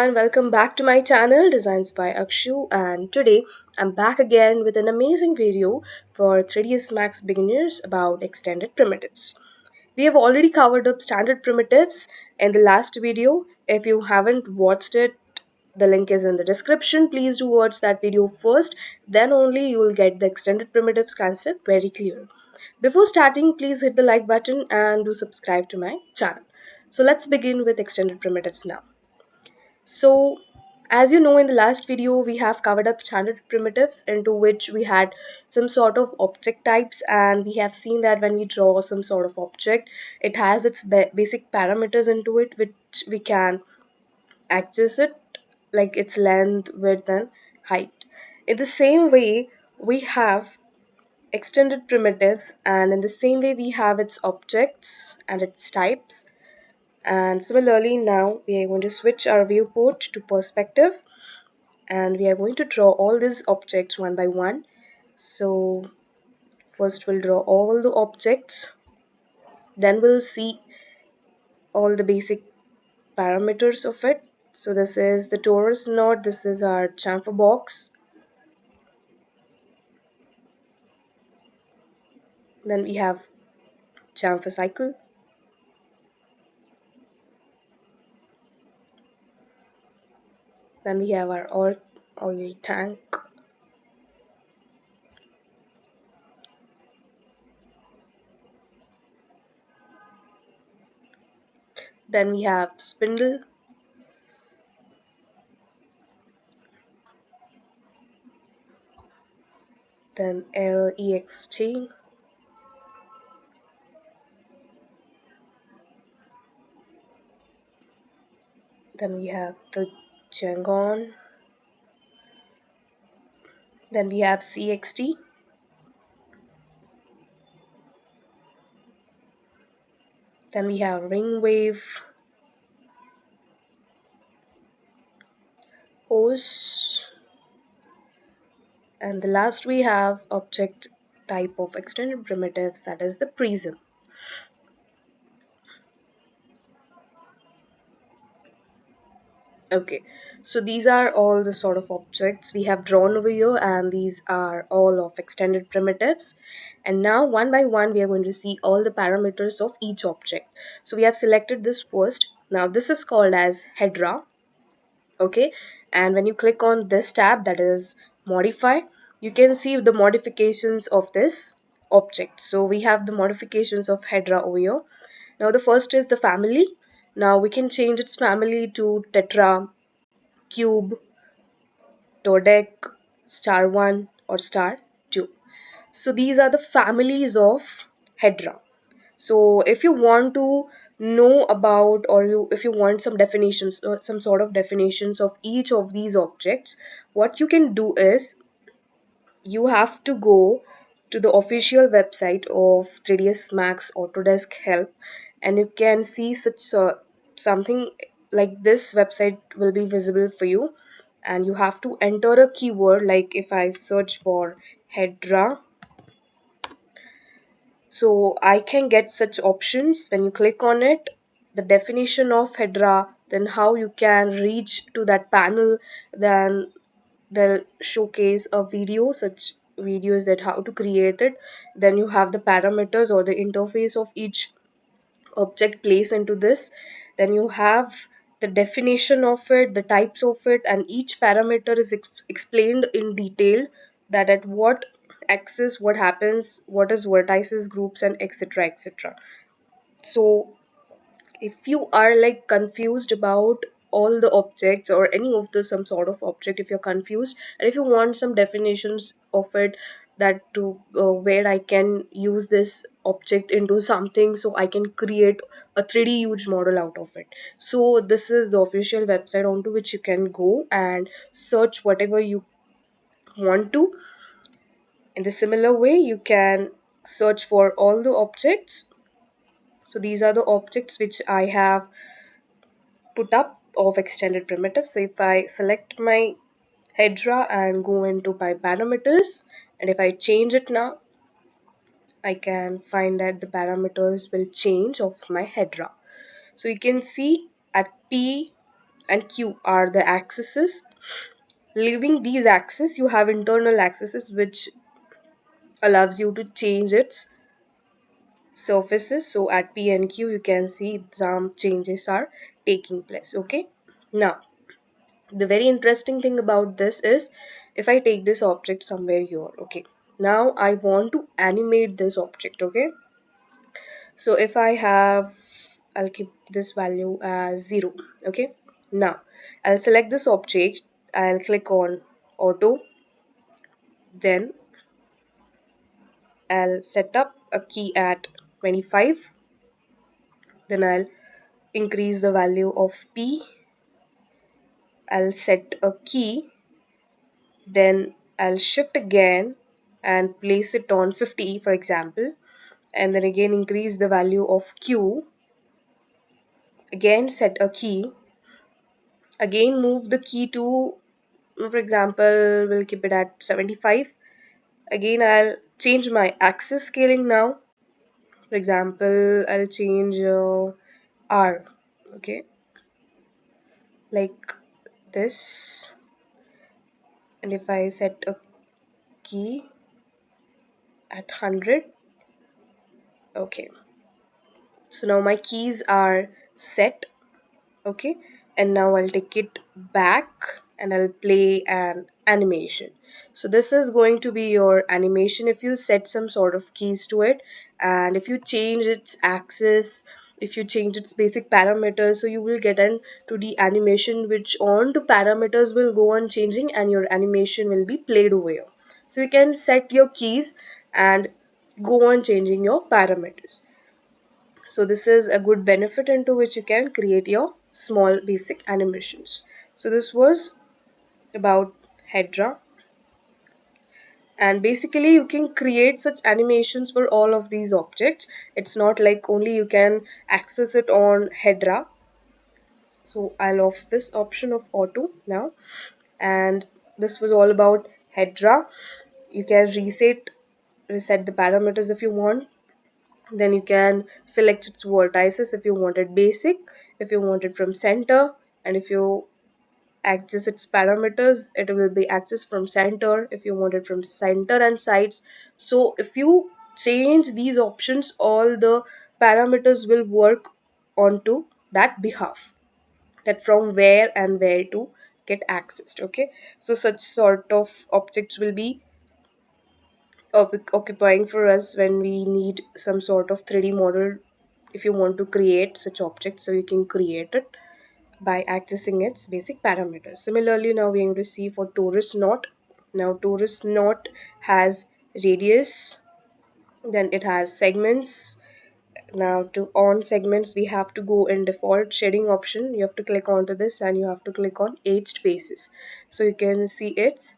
everyone, welcome back to my channel Designs by Akshu, and today I'm back again with an amazing video for 3ds Max beginners about extended primitives. We have already covered up standard primitives in the last video. If you haven't watched it, the link is in the description. Please do watch that video first, then only you will get the extended primitives concept very clear. Before starting, please hit the like button and do subscribe to my channel. So let's begin with extended primitives now. So, as you know, in the last video, we have covered up standard primitives into which we had some sort of object types, and we have seen that when we draw some sort of object, it has its basic parameters into it, which we can access it, like its length, width, and height. In the same way, we have extended primitives, and in the same way, we have its objects and its types. And similarly, now we are going to switch our viewport to perspective, and we are going to draw all these objects one by one. So first we'll draw all the objects, then we'll see all the basic parameters of it. So this is the torus node, this is our chamfer box, then we have chamfer cycle, then we have our oil tank, then we have spindle, then LEXT, then we have the Jangon, then we have CXT, then we have ring wave, hose, and the last we have object type of extended primitives, that is the prism. Okay, so these are all the sort of objects we have drawn over here, and these are all of extended primitives. And now one by one we are going to see all the parameters of each object. So we have selected this first. Now this is called as Hedra. Okay, and when you click on this tab, that is modify, you can see the modifications of this object. So we have the modifications of Hedra over here. Now the first is the family. Now we can change its family to tetra, cube, todec, star 1 or star 2. So these are the families of Hedra. So if you want to know about, or if you want some definitions or some sort of definitions of each of these objects, what you can do is you have to go to the official website of 3ds Max Autodesk Help, and you can see such something like this website will be visible for you, and you have to enter a keyword. Like if I search for Hedra, so I can get such options. When you click on it, the definition of Hedra, then how you can reach to that panel, then they'll showcase a video, such videos that how to create it. Then you have the parameters or the interface of each object placed into this. Then you have the definition of it, the types of it, and each parameter is explained in detail, that at what axis what happens, what is vertices, groups, and etc etc. So if you are like confused about all the objects or any of the some sort of object, if you're confused and if you want some definitions of it, that to where I can use this object into something so I can create a 3D huge model out of it, so this is the official website onto which you can go and search whatever you want to. In the similar way, you can search for all the objects. So these are the objects which I have put up of extended primitives. So if I select my Hedra and go into my parameters, and if I change it now, I can find that the parameters will change of my Hedra. So you can see at P and Q are the axes. Leaving these axes, you have internal axes which allows you to change its surfaces. So at P and Q, you can see some changes are taking place. Okay. Now, the very interesting thing about this is if I take this object somewhere here. Okay. Now I want to animate this object. Okay. So if I have, I'll keep this value as 0. Okay. Now I'll select this object. I'll click on auto. Then I'll set up a key at 25. Then I'll increase the value of P. I'll set a key. Then I'll shift again and place it on 50, for example. And then again increase the value of Q. Again set a key. Again move the key to, for example, we'll keep it at 75. Again I'll change my axis scaling now. For example, I'll change R. Okay, like this. And if I set a key at 100, okay, so now my keys are set. Okay, and now I'll take it back and I'll play an animation. So this is going to be your animation if you set some sort of keys to it, and if you change its axis, if you change its basic parameters, so you will get an 2D animation which on to parameters will go on changing and your animation will be played over here. So you can set your keys and go on changing your parameters. So this is a good benefit into which you can create your small basic animations. So this was about Hedra, and basically you can create such animations for all of these objects. It's not like only you can access it on Hedra. So I'll off this option of auto now, and this was all about Hedra. You can reset the parameters if you want. Then you can select its vertices if you want it basic, if you want it from center, and if you access its parameters, it will be accessed from center if you want it from center and sides. So if you change these options, all the parameters will work onto that behalf, that from where and where to get accessed. Okay, so such sort of objects will be occupying for us when we need some sort of 3D model. If you want to create such objects, so you can create it by accessing its basic parameters. Similarly, now we're going to see for torus knot. Now torus knot has radius, then it has segments. Now to on segments, we have to go in default shading option. You have to click onto this and you have to click on edged faces, so you can see its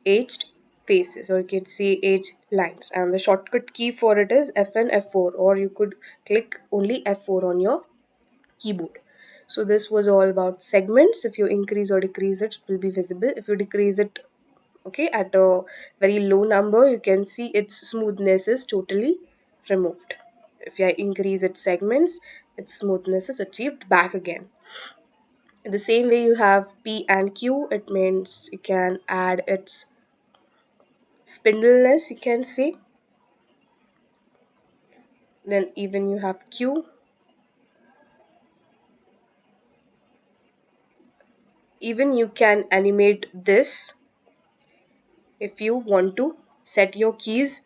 edged faces, or you can see edge lines, and the shortcut key for it is F and F4, or you could click only F4 on your keyboard. So this was all about segments. If you increase or decrease it, it will be visible. If you decrease it, okay, at a very low number, you can see its smoothness is totally removed. If I increase its segments, its smoothness is achieved back again. In the same way, you have P and Q. It means you can add its spindleness, you can say. Then even you have Q. Even you can animate this if you want to set your keys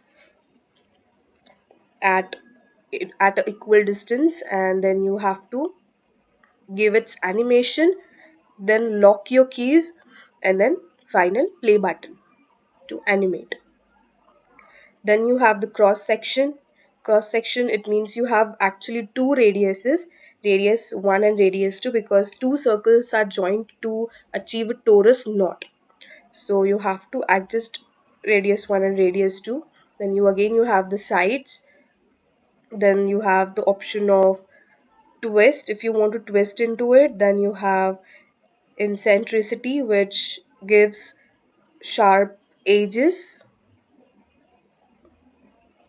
at at a equal distance, and then you have to give its animation, then lock your keys, and then final play button to animate. Then you have the cross section. Cross section, it means you have actually two radiuses, radius 1 and radius 2, because two circles are joined to achieve a torus knot. So you have to adjust radius 1 and radius 2. Then you have the sides. Then you have the option of twist. If you want to twist into it, then you have eccentricity, which gives sharp edges.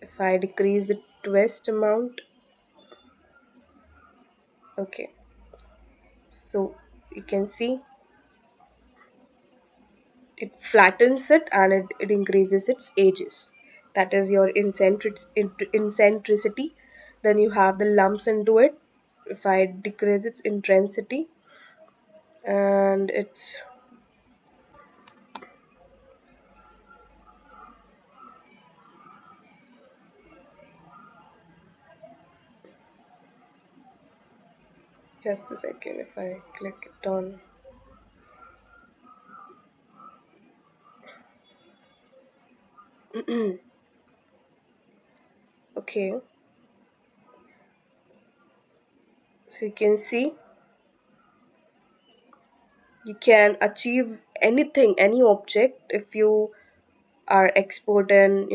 If I decrease the twist amount, okay, so You can see it flattens it and it increases its edges. That is your eccentricity. Then you have the lumps into it. If I decrease its intensity, and it's just a second, if I click it on. Okay, so you can see you can achieve anything, any object, if you are expert in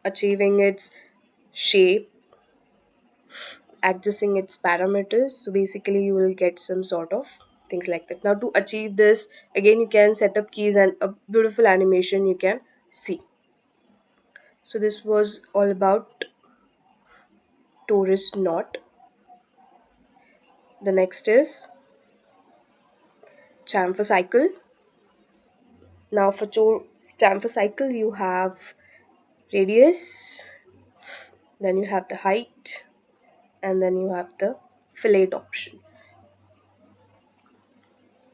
achieving its shape, adjusting its parameters. So basically you will get some sort of things like that. Now to achieve this, again you can set up keys and a beautiful animation you can see. So this was all about tourist knot. The next is chamfer cycle. Now for chamfer cycle you have radius, then you have the height, and then you have the fillet option.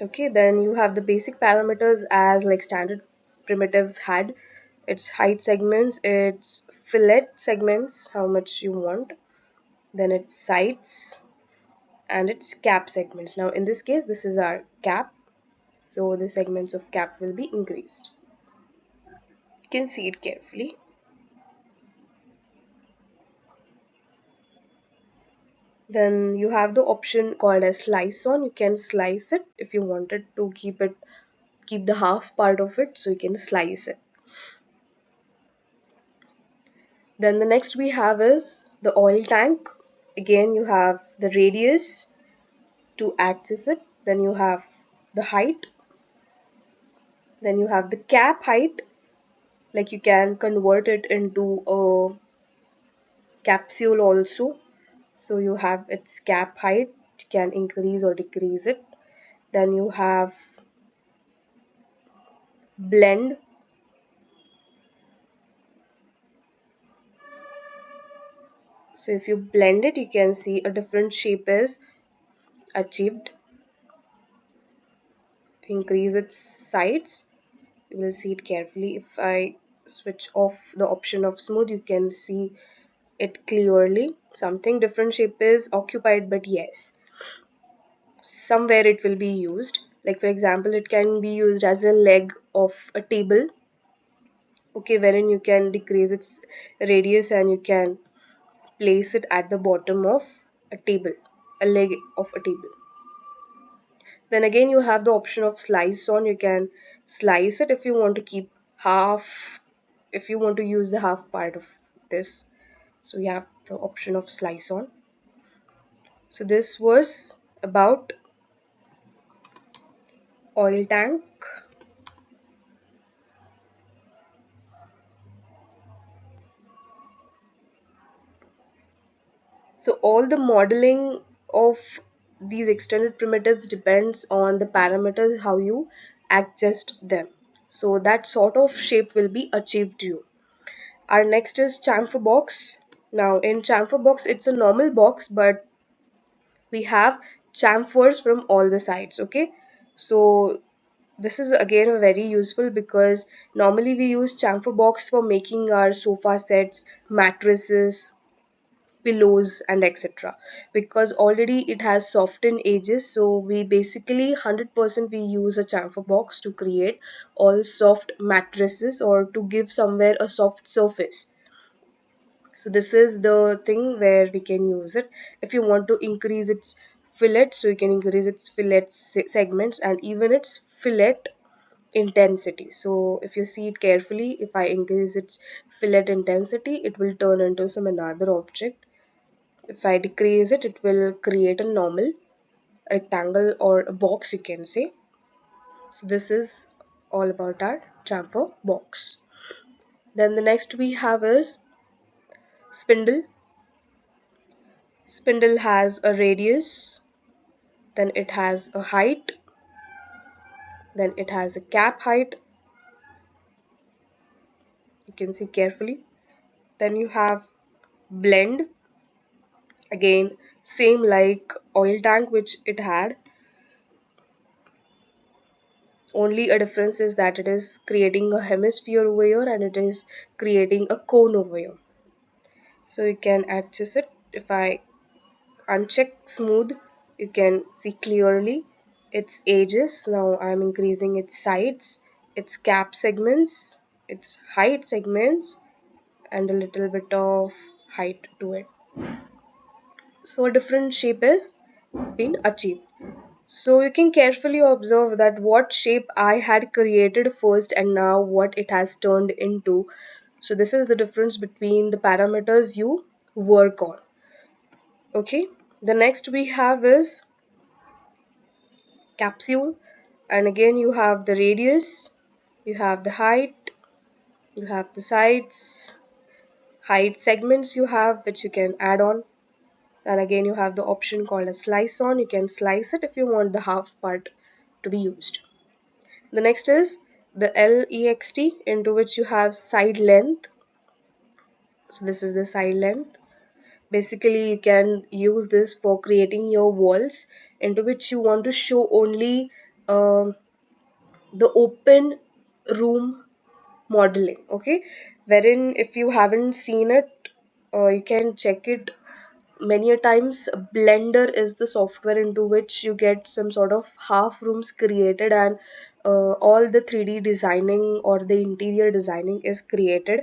Okay, then you have the basic parameters as like standard primitives had. Its height segments, its fillet segments, how much you want, then its sides and its cap segments. Now in this case this is our cap, so the segments of cap will be increased. You can see it carefully. Then you have the option called as slice on. You can slice it if you wanted to keep the half part of it, so you can slice it. Then the next we have is the oil tank. Again, you have the radius to access it. Then you have the height. Then you have the cap height. Like you can convert it into a capsule also. So you have its cap height. You can increase or decrease it. Then you have blend. So if you blend it, you can see a different shape is achieved. Increase its sides, you will see it carefully. If I switch off the option of smooth, you can see it clearly. Something different shape is occupied, but yes, somewhere it will be used. Like for example, it can be used as a leg of a table, okay, wherein you can decrease its radius and you can place it at the bottom of a table, a leg of a table. Then again you have the option of slice on. You can slice it if you want to keep half, if you want to use the half part of this. So you have the option of slice on. So this was about oil tank. So all the modeling of these extended primitives depends on the parameters how you adjust them. So that sort of shape will be achieved to you. Our next is chamfer box. Now in chamfer box it's a normal box, but we have chamfers from all the sides. Okay, so this is again very useful because normally we use chamfer box for making our sofa sets, mattresses, pillows, and etc. Because already it has softened edges, so we basically 100% we use a chamfer box to create all soft mattresses or to give somewhere a soft surface. So this is the thing where we can use it. If you want to increase its fillet, so you can increase its fillet segments and even its fillet intensity. So if you see it carefully, if I increase its fillet intensity, it will turn into some another object. If I decrease it, it will create a normal rectangle or a box, you can say. So this is all about our chamfer box. Then the next we have is spindle. Spindle has a radius, then it has a height, then it has a cap height, you can see carefully. Then you have blend, again same like oil tank which it had, only a difference is that it is creating a hemisphere over here and it is creating a cone over here. So you can adjust it. If I uncheck smooth, you can see clearly its edges. Now I'm increasing its sides, its cap segments, its height segments, and a little bit of height to it. So a different shape is been achieved. So you can carefully observe that what shape I had created first and now what it has turned into. So this is the difference between the parameters you work on. Okay. The next we have is capsule, and again you have the radius, you have the height, you have the sides, height segments you have which you can add on, and again you have the option called a slice on. You can slice it if you want the half part to be used. The next is the lext, into which you have side length. So this is the side length. Basically you can use this for creating your walls into which you want to show only um, the open room modeling, okay, wherein if you haven't seen it, you can check it many a times. Blender is the software into which you get some sort of half rooms created, and all the 3D designing or the interior designing is created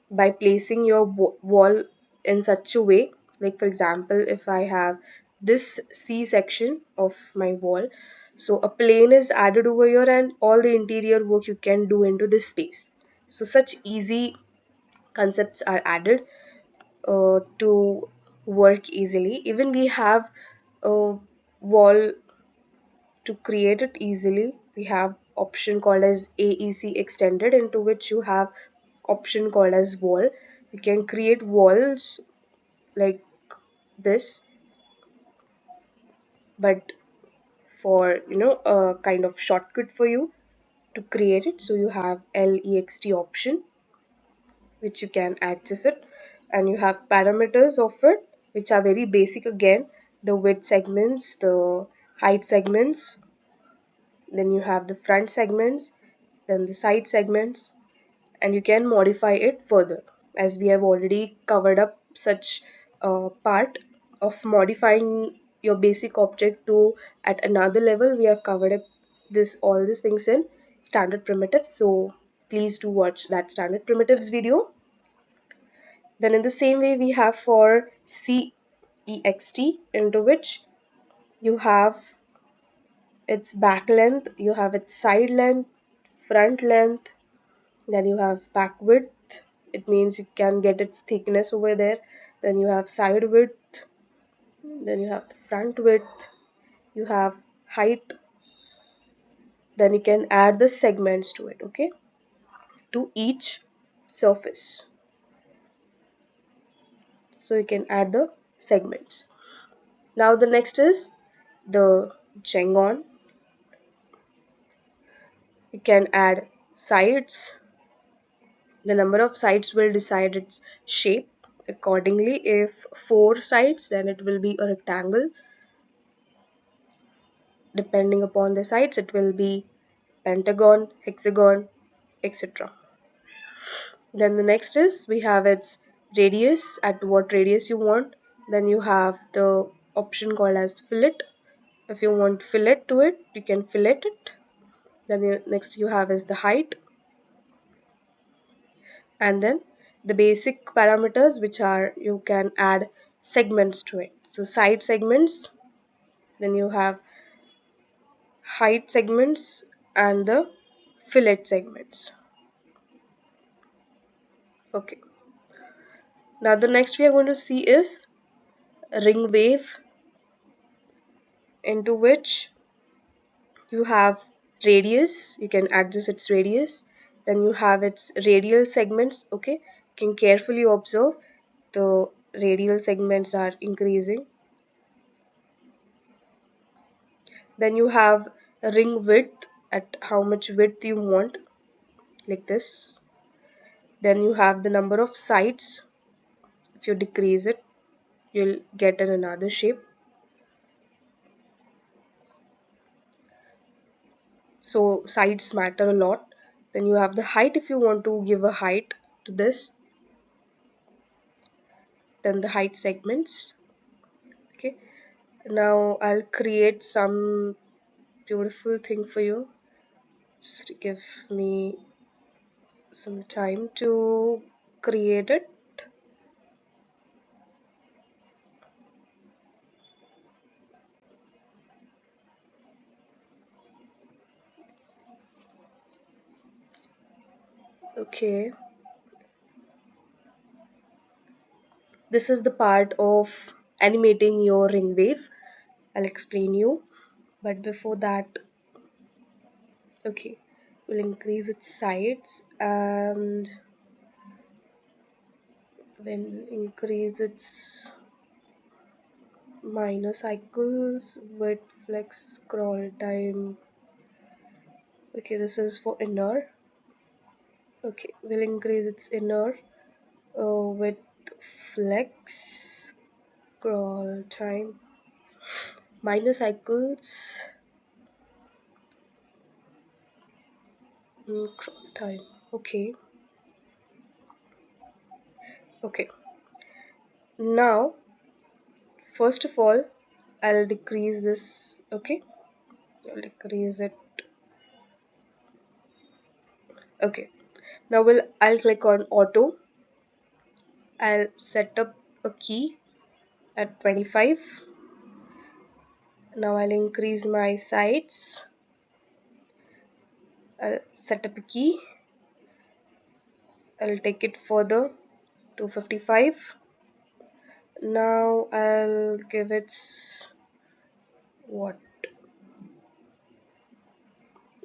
by placing your wall in such a way. Like for example, if I have this C section of my wall, so a plane is added over here and all the interior work you can do into this space. So such easy concepts are added to work easily. Even we have a wall to create it easily. We have option called as AEC extended, into which you have option called as wall. You can create walls like this, but for a kind of shortcut for you to create it, so you have LEXT option which you can access it, and you have parameters of it which are very basic. Again, the width segments, the height segments, then you have the front segments, then the side segments, and you can modify it further, as we have already covered up such part of modifying your basic object to at another level. We have covered up this all these things in standard primitives, so please do watch that standard primitives video. Then in the same way we have for CEXT, into which you have its back length, you have its side length, front length, then you have back width, it means you can get its thickness over there, then you have side width, then you have the front width, you have height, then you can add the segments to it, okay, to each surface. So you can add the segments. Now the next is the Jengon. You can add sides. The number of sides will decide its shape accordingly. If four sides, then it will be a rectangle. Depending upon the sides, it will be pentagon, hexagon, etc. Then the next is we have its radius, at what radius you want. Then you have the option called as fillet. If you want fillet to it, you can fillet it. Then the next you have is the height, and then the basic parameters which are you can add segments to it. So side segments, then you have height segments and the fillet segments. Okay. Now the next we are going to see is ring wave, into which you have radius, you can adjust its radius, then you have its radial segments, okay. You can carefully observe the radial segments are increasing. Then you have a ring width, at how much width you want, like this. Then you have the number of sides. If you decrease it, you'll get in another shape. So sides matter a lot. Then you have the height, if you want to give a height to this. Then the height segments. Okay, now I'll create some beautiful thing for you. Just give me some time to create it. Okay, this is the part of animating your ring wave. I'll explain you, but before that, okay, we'll increase its sides, and when increase its minor cycles with flex scroll time. Okay, this is for inner. Okay, we'll increase its inner with flex scroll time, minor cycles, scroll time. Okay, okay. Now, first of all, I'll decrease this. Okay, I'll decrease it. Okay. Now I'll click on auto. I'll set up a key at 25. Now I'll increase my sides. I'll set up a key. I'll take it further to 55. Now I'll give it what?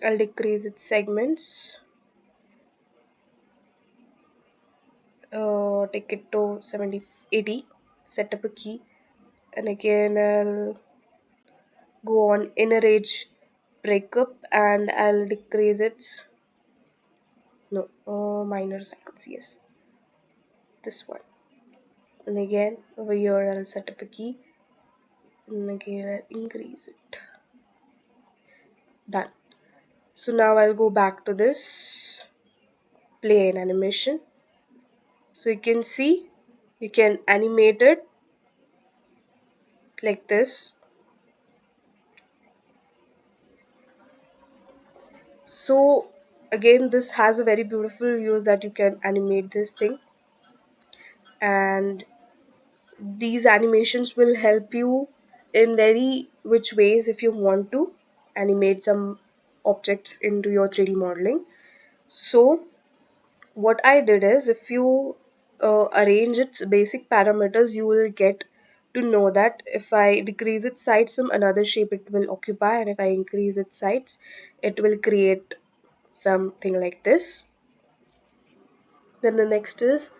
I'll decrease its segments. Take it to 70, 80. Set up a key. And again I'll go on inner edge breakup, and I'll decrease its no minor cycles. Yes, this one. And again over here I'll set up a key, and again I'll increase it. Done. So now I'll go back to this play an animation. So you can see, you can animate it like this. So again, this has a very beautiful views that you can animate this thing, and these animations will help you in very which ways if you want to animate some objects into your 3D modeling. So what I did is, if you arrange its basic parameters, you will get to know that if I decrease its sides, some another shape it will occupy, and if I increase its sides, it will create something like this. Then the next is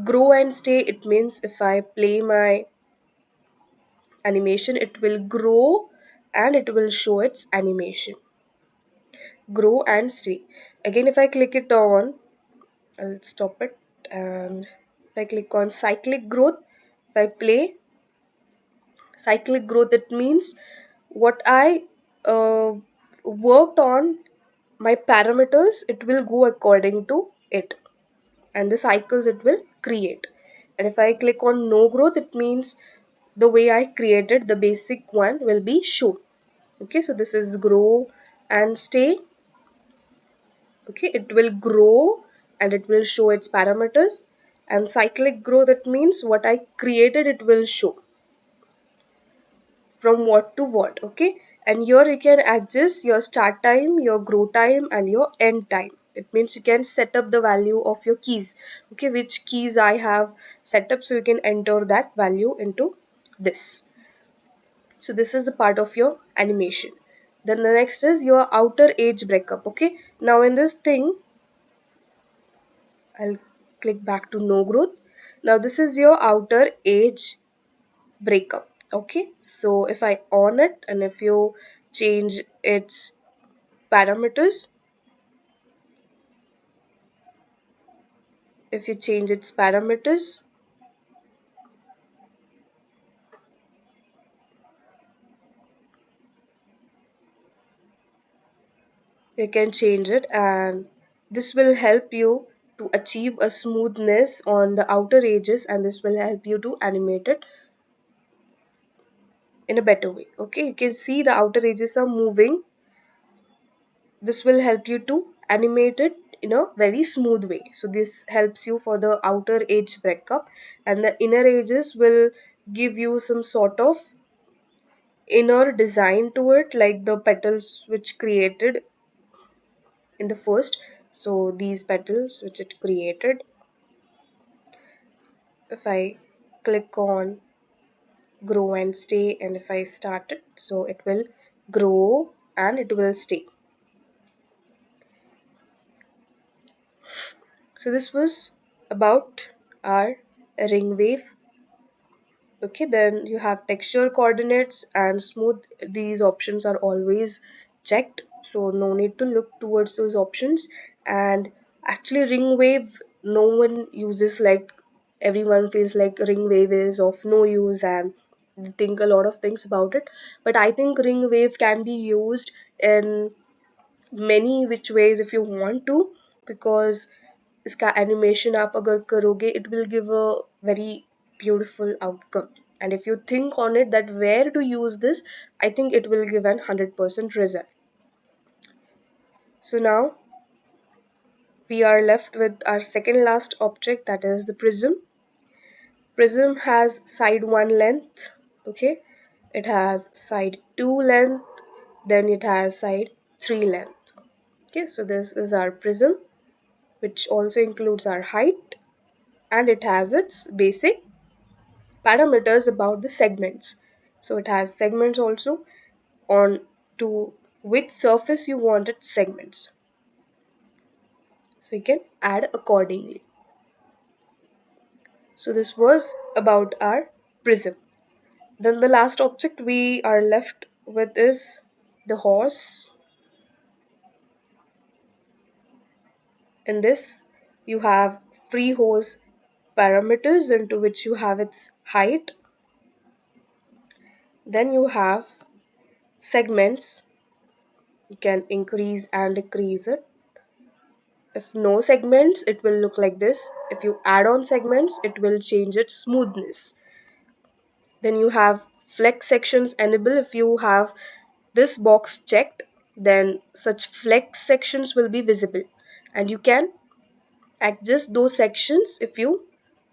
grow and stay. It means if I play my animation, it will grow and it will show its animation. Grow and stay. Again, if I click it on, I'll stop it, and if I click on cyclic growth, if I play cyclic growth, it means what I worked on, my parameters, it will go according to it, and the cycles it will create. And if I click on no growth, it means the way I created the basic one will be shown. Okay, so this is grow and stay. Okay, it will grow and it will show its parameters. And cyclic grow, that means what I created it will show from what to what. Okay, and here you can adjust your start time, your grow time, and your end time. It means you can set up the value of your keys. Okay, which keys I have set up, so you can enter that value into this. So this is the part of your animation. Then the next is your outer edge breakup. Okay, now in this thing, I'll click back to no growth. Now this is your outer edge breakup. Okay, so if I on it, and if you change its parameters. If you change its parameters, you can change it, and this will help you to achieve a smoothness on the outer edges, and this will help you to animate it in a better way. Okay, you can see the outer edges are moving. This will help you to animate it in a very smooth way. So this helps you for the outer edge breakup, and the inner edges will give you some sort of inner design to it, like the petals which created in the first. So these petals which it created, if I click on grow and stay, and if I start it, so it will grow and it will stay. So this was about our ring wave. Okay, then you have texture, coordinates, and smooth. These options are always checked, so no need to look towards those options. And actually ring wave, no one uses, like everyone feels like ring wave is of no use, and they think a lot of things about it. But I think ring wave can be used in many which ways if you want to, because इसका animation आप अगर करोगे, it will give a very beautiful outcome. And if you think on it that where to use this, I think it will give an 100% result. So now we are left with our second last object, that is the prism. Prism has side 1 length, okay, it has side 2 length, then it has side 3 length. Okay, so this is our prism, which also includes our height, and it has its basic parameters about the segments. So it has segments also, on to which surface you want its segments. So you can add accordingly. So this was about our prism. Then the last object we are left with is the horse. In this, you have free horse parameters into which you have its height. Then you have segments. You can increase and decrease it. If no segments, it will look like this. If you add on segments, it will change its smoothness. Then you have flex sections enable. If you have this box checked, then such flex sections will be visible, and you can adjust those sections if you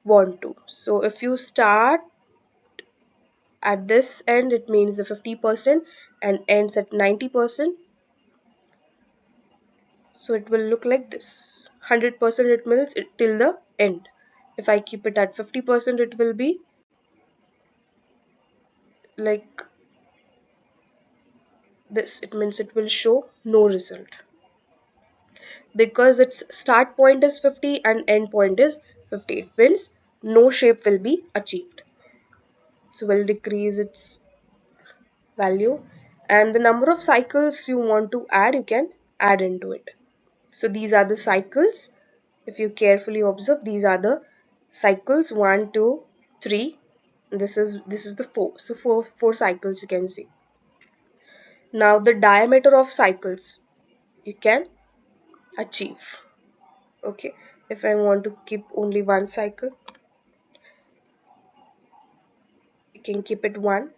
want to. So if you start at this end, it means the 50% and ends at 90%. So it will look like this. 100% it means it till the end. If I keep it at 50%, it will be like this. It means it will show no result, because its start point is 50 and end point is 50. It means no shape will be achieved. So we'll decrease its value, and the number of cycles you want to add, you can add into it. So these are the cycles. If you carefully observe, these are the cycles: 1, 2, 3. This is the 4. So four cycles you can see. Now the diameter of cycles you can achieve. Okay, if I want to keep only one cycle, you can keep it 1.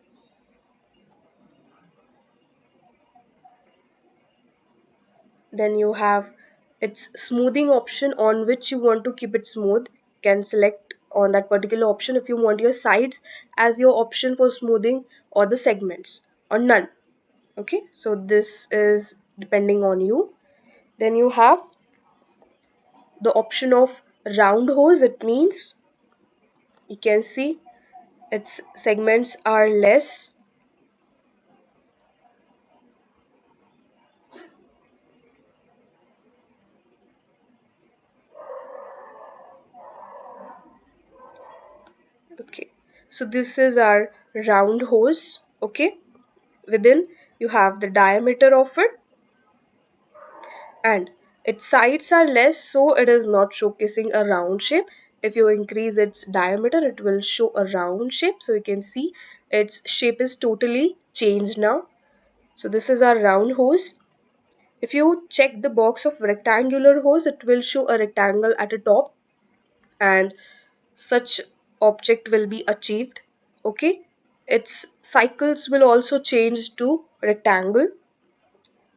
Then you have its smoothing option, on which you want to keep it smooth. You can select on that particular option if you want your sides as your option for smoothing, or the segments, or none. Okay, so this is depending on you. Then you have the option of round hose. It means you can see its segments are less. Okay, so this is our round hose. Okay, within You have the diameter of it, and its sides are less, so it is not showcasing a round shape. If you increase its diameter, it will show a round shape. So you can see its shape is totally changed now. So this is our round hose. If you check the box of rectangular hose, it will show a rectangle at the top, and such object will be achieved. Okay, its cycles will also change to rectangle,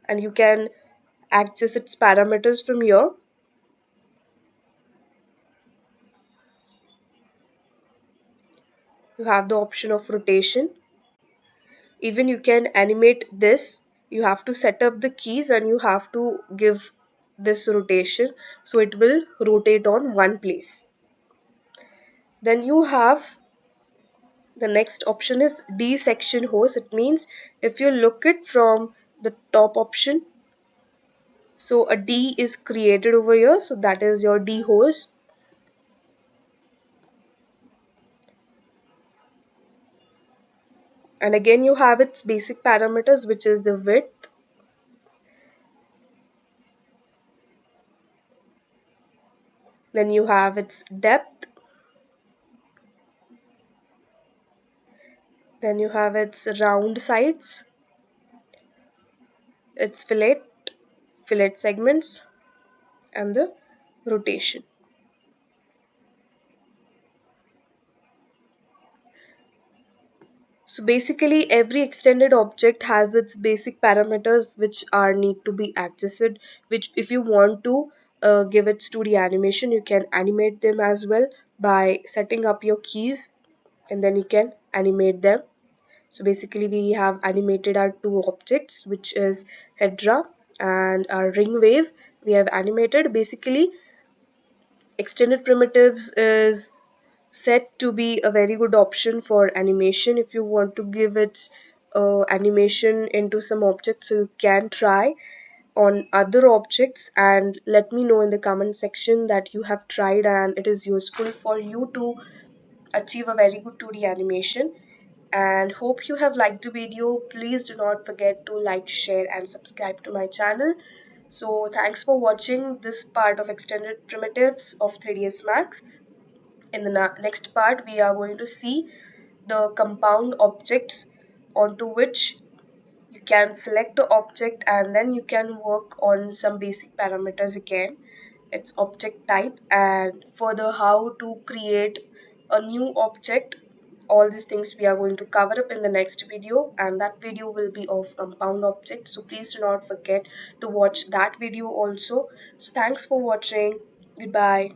and you can access its parameters from here. You have the option of rotation. Even you can animate this. You have to set up the keys and you have to give this rotation, so it will rotate on one place. Then you have the next option is D section hose. It means if you look it from the top option, so a D is created over here, so that is your D hose. And again you have its basic parameters, which is the width, then you have its depth, then you have its round sides, its fillet segments, and the rotation. So basically every extended object has its basic parameters which are need to be adjusted, which if you want to give it 2D animation, you can animate them as well by setting up your keys, and then you can animate them. So basically we have animated our two objects, which is Hedra and our ring wave. We have animated. Basically extended primitives is set to be a very good option for animation. If you want to give its animation into some objects, so you can try on other objects and let me know in the comment section that you have tried and it is useful for you to achieve a very good 2D animation. And hope you have liked the video. Please do not forget to like, share and subscribe to my channel. So thanks for watching this part of extended primitives of 3ds Max. In the next part, we are going to see the compound objects onto which you can select the object and then you can work on some basic parameters again, its object type, and further how to create a new object. All these things we are going to cover up in the next video, and that video will be of compound objects, so please do not forget to watch that video also. So thanks for watching. Goodbye.